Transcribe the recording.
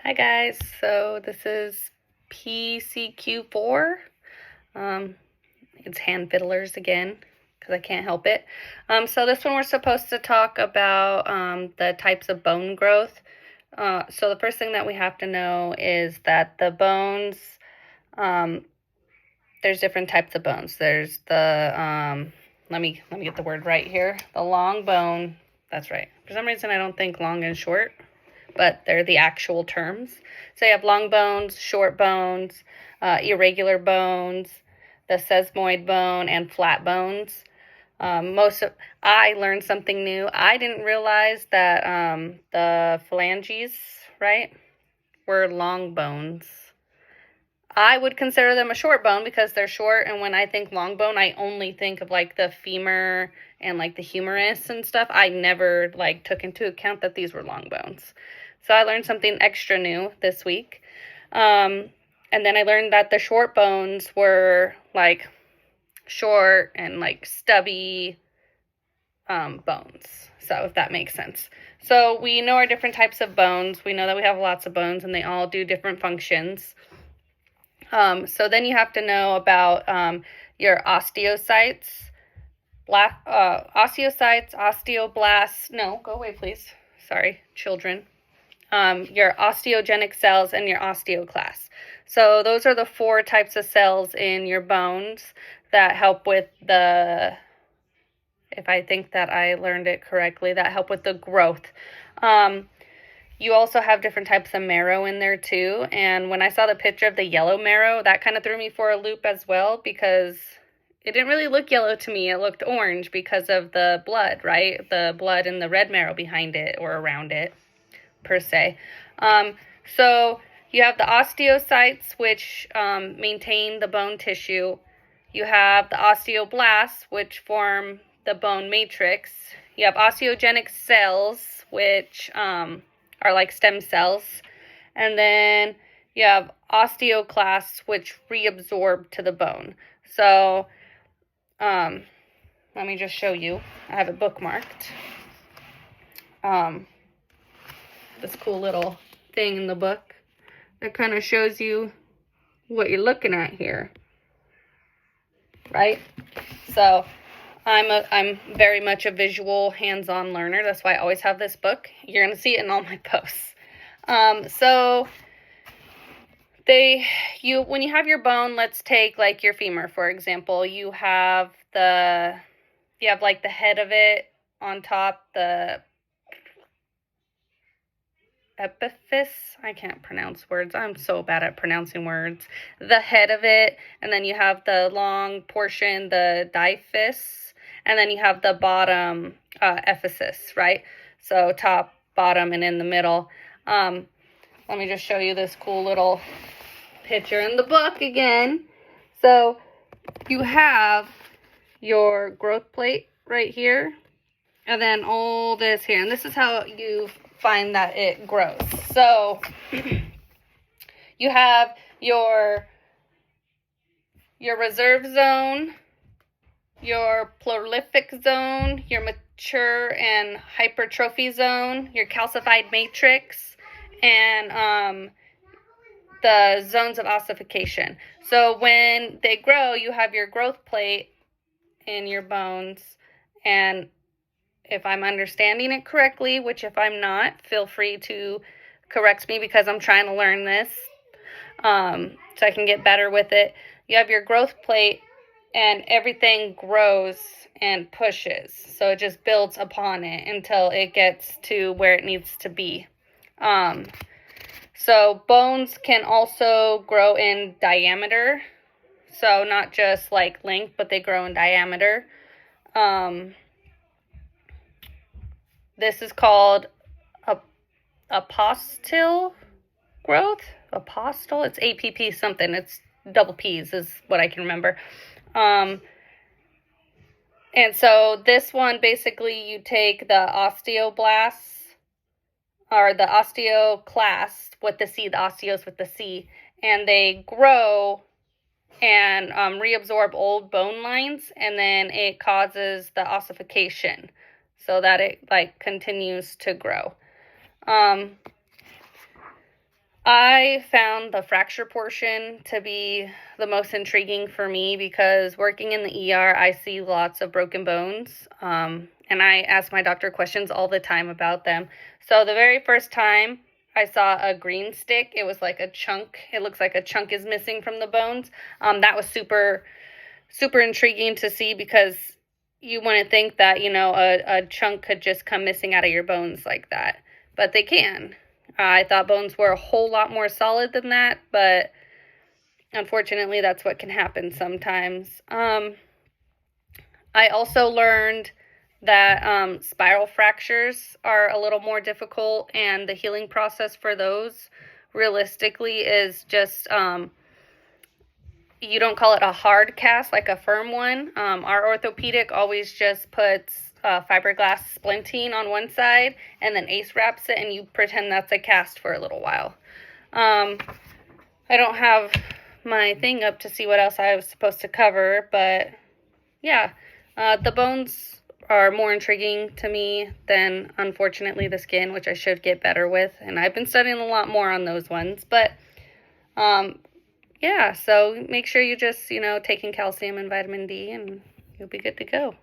Hi guys, so this is Pcq4. It's hand fiddlers again because I can't help it. So this one we're supposed to talk about the types of bone growth. So the first thing that we have to know is that the bones, there's different types of bones. There's the let me get the word right here. The long bone. That's right. For some reason I don't think long and short, but they're the actual terms. So you have long bones, short bones, irregular bones, the sesamoid bone, and flat bones. I learned something new. I didn't realize that the phalanges, right, were long bones. I would consider them a short bone because they're short, and when I think long bone, I only think of like the femur and like the humerus and stuff. I never like took into account that these were long bones. So I learned something extra new this week. And then I learned that the short bones were like short and like stubby bones. So if that makes sense. So we know our different types of bones. We know that we have lots of bones and they all do different functions. So then you have to know about your osteocytes, osteoblasts. No, go away, please. Sorry, children. Your osteogenic cells and your osteoclasts. So those are the 4 types of cells in your bones that help with the, if I think that I learned it correctly, that help with the growth. You also have different types of marrow in there too. And when I saw the picture of the yellow marrow, that kind of threw me for a loop as well because it didn't really look yellow to me. It looked orange because of the blood, right? The blood and the red marrow behind it or around it, per se. So you have the osteocytes, which maintain the bone tissue. You have the osteoblasts, which form the bone matrix. You have osteogenic cells, which are like stem cells. And then you have osteoclasts, which reabsorb to the bone. So let me just show you. I have it bookmarked. This cool little thing in the book that kind of shows you what you're looking at here, right? So I'm very much a visual, hands-on learner. That's why I always have this book. You're gonna see it in all my posts. So when you have your bone, let's take like your femur for example. You have like the head of it on top, the epiphysis. I can't pronounce words. I'm so bad at pronouncing words. The head of it, and then you have the long portion, the diaphysis, and then you have the bottom epiphysis, right? So top, bottom, and in the middle. Let me just show you this cool little picture in the book again. So you have your growth plate right here, and then all this here, and this is how you find that it grows. So you have your reserve zone, your prolific zone, your mature and hypertrophy zone, your calcified matrix, and the zones of ossification. So when they grow, you have your growth plate in your bones, and if I'm understanding it correctly, which if I'm not, feel free to correct me because I'm trying to learn this so I can get better with it. You have your growth plate and everything grows and pushes. So it just builds upon it until it gets to where it needs to be. So bones can also grow in diameter. So not just like length, but they grow in diameter. This is called apostille growth. Apostille? It's APP something. It's double P's is what I can remember. And so this one, basically you take the osteoblasts, or the osteoclasts with the C, the osteos with the C, and they grow and reabsorb old bone lines, and then it causes the ossification so that it like continues to grow. I found the fracture portion to be the most intriguing for me because working in the ER, I see lots of broken bones, and I ask my doctor questions all the time about them. So the very first time I saw a green stick, it was like a chunk. It looks like a chunk is missing from the bones. That was super, super intriguing to see because you wouldn't think that, a chunk could just come missing out of your bones like that, but they can. I thought bones were a whole lot more solid than that, but unfortunately, that's what can happen sometimes. I also learned that spiral fractures are a little more difficult, and the healing process for those realistically is just you don't call it a hard cast, like a firm one. Our orthopedic always just puts fiberglass splinting on one side and then ace wraps it, and you pretend that's a cast for a little while. I don't have my thing up to see what else I was supposed to cover, but yeah, the bones are more intriguing to me than, unfortunately, the skin, which I should get better with, and I've been studying a lot more on those ones, but yeah, so make sure you just, taking calcium and vitamin D, and you'll be good to go.